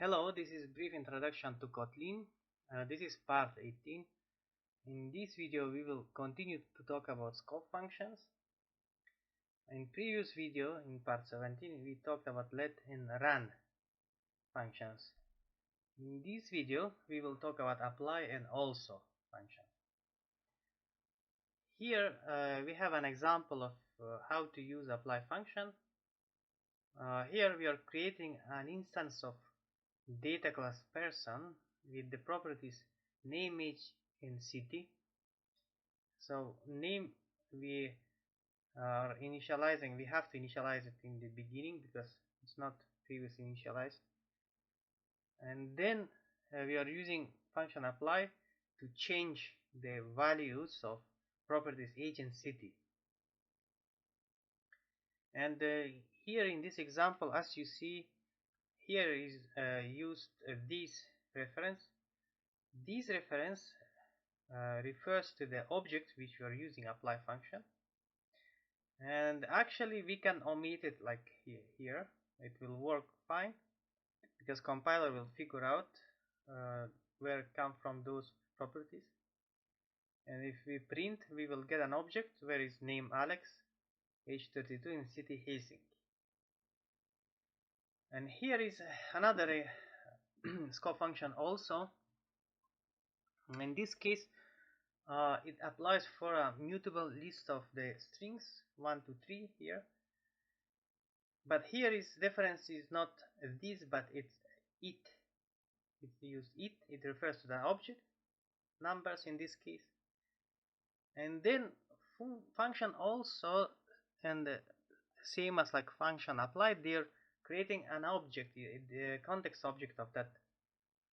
Hello, this is brief introduction to Kotlin. This is part 18. In this video we will continue to talk about scope functions. In previous video, in part 17, we talked about let and run functions. In this video we will talk about apply and also function. Here we have an example of how to use apply function. Here we are creating an instance of data class person with the properties name, age and city. So name we are initializing, we have to initialize it in the beginning because it's not previously initialized, and then we are using function apply to change the values of properties age and city. And here in this example, as you see, here is used this reference. This reference refers to the object which we are using apply function, and actually we can omit it like here. It will work fine because compiler will figure out where come from those properties. And if we print, we will get an object where is name Alex, age 32 and city Helsinki. And here is another scope function also. In this case it applies for a mutable list of the strings 1 to 3 here, but here is difference is not this but it's it. It's used it refers to the object numbers in this case. And then function also, and same as like function applied, they're creating an object, the context object of that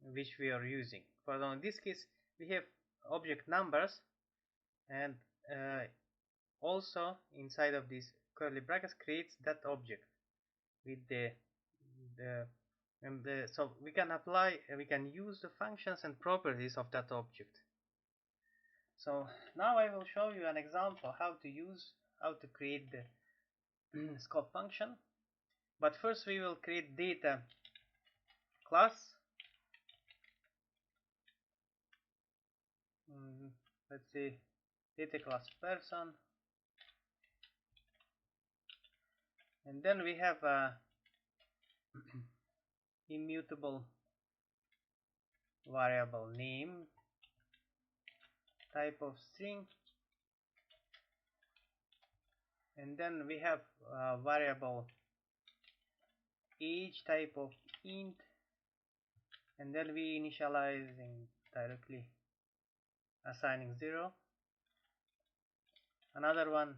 which we are using. For example, in this case we have object numbers, and also inside of these curly brackets creates that object with so we can apply, we can use the functions and properties of that object. So now I will show you an example how to create the scope function. But first we will create data class. Let's say data class person, and then we have a immutable variable name, type of string, and then we have a variable age, type of int, and then we initializing directly assigning 0. Another one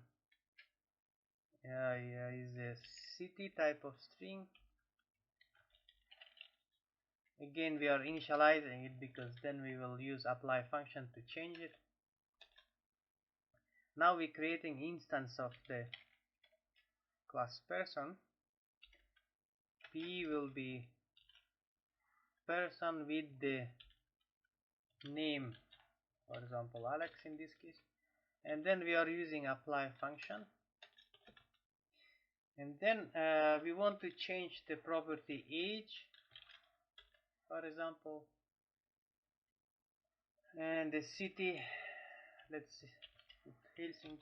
is a city, type of string. Again we are initializing it because then we will use apply function to change it. Now we're creating instance of the class person. P will be person with the name, for example Alex in this case, and then we are using apply function. And then we want to change the property age, for example, and the city, let's put Helsinki.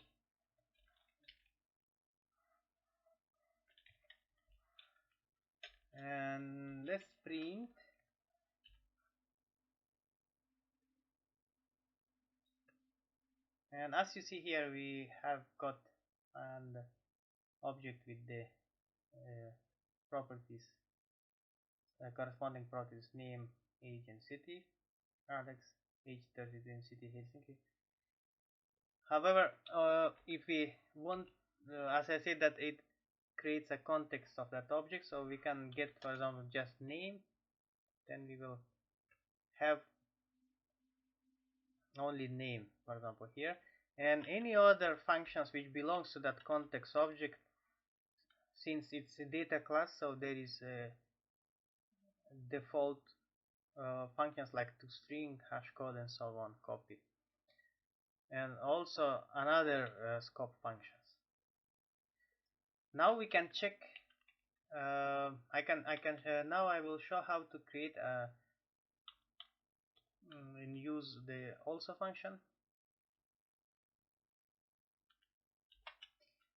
And let's print. And as you see here, we have got an object with the properties, corresponding properties name, age and city. Alex, age 32 and city Helsinki. However, if we want, as I said, that it creates a context of that object, so we can get, for example, just name, then we will have only name, for example here, and any other functions which belongs to that context object. Since it's a data class, so there is a default functions like toString, hashcode and so on copy, and also another scope functions. Now we can check I can now I will show how to create a and use the also function.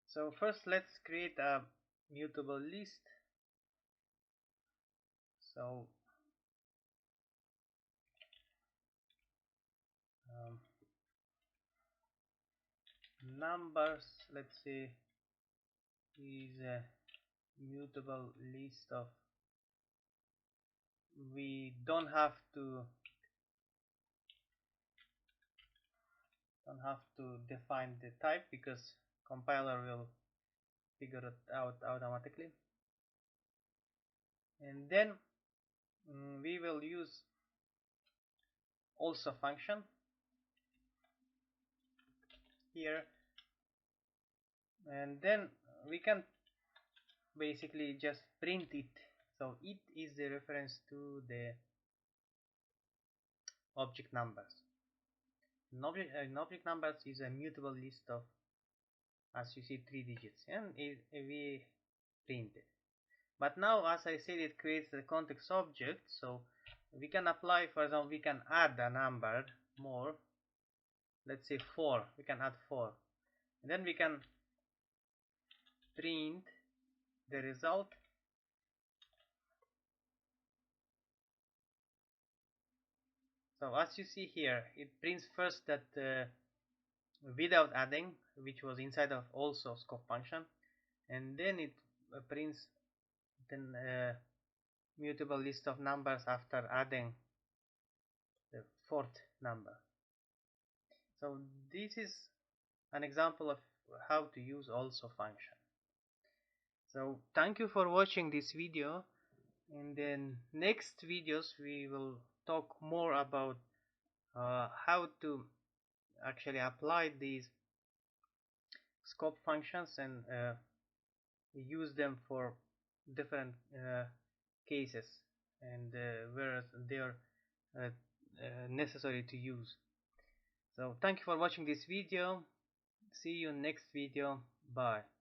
So first let's create a mutable list. So um, numbers, let's say, is a mutable list of, we don't have to define the type because compiler will figure it out automatically. And then we will use also function here, and then we can basically just print it. So it is the reference to the object numbers. An object numbers is a mutable list of, as you see, 3 digits, and we print it. But now, as I said, it creates the context object, so we can apply, for example, we can add a number more, let's say 4, we can add 4, and then we can print the result. So as you see here, it prints first that without adding, which was inside of also scope function, and then it prints then mutable list of numbers after adding the fourth number. So this is an example of how to use also function. So thank you for watching this video. In the next videos we will talk more about how to actually apply these scope functions and use them for different cases and where they are necessary to use. So thank you for watching this video. See you next video. Bye.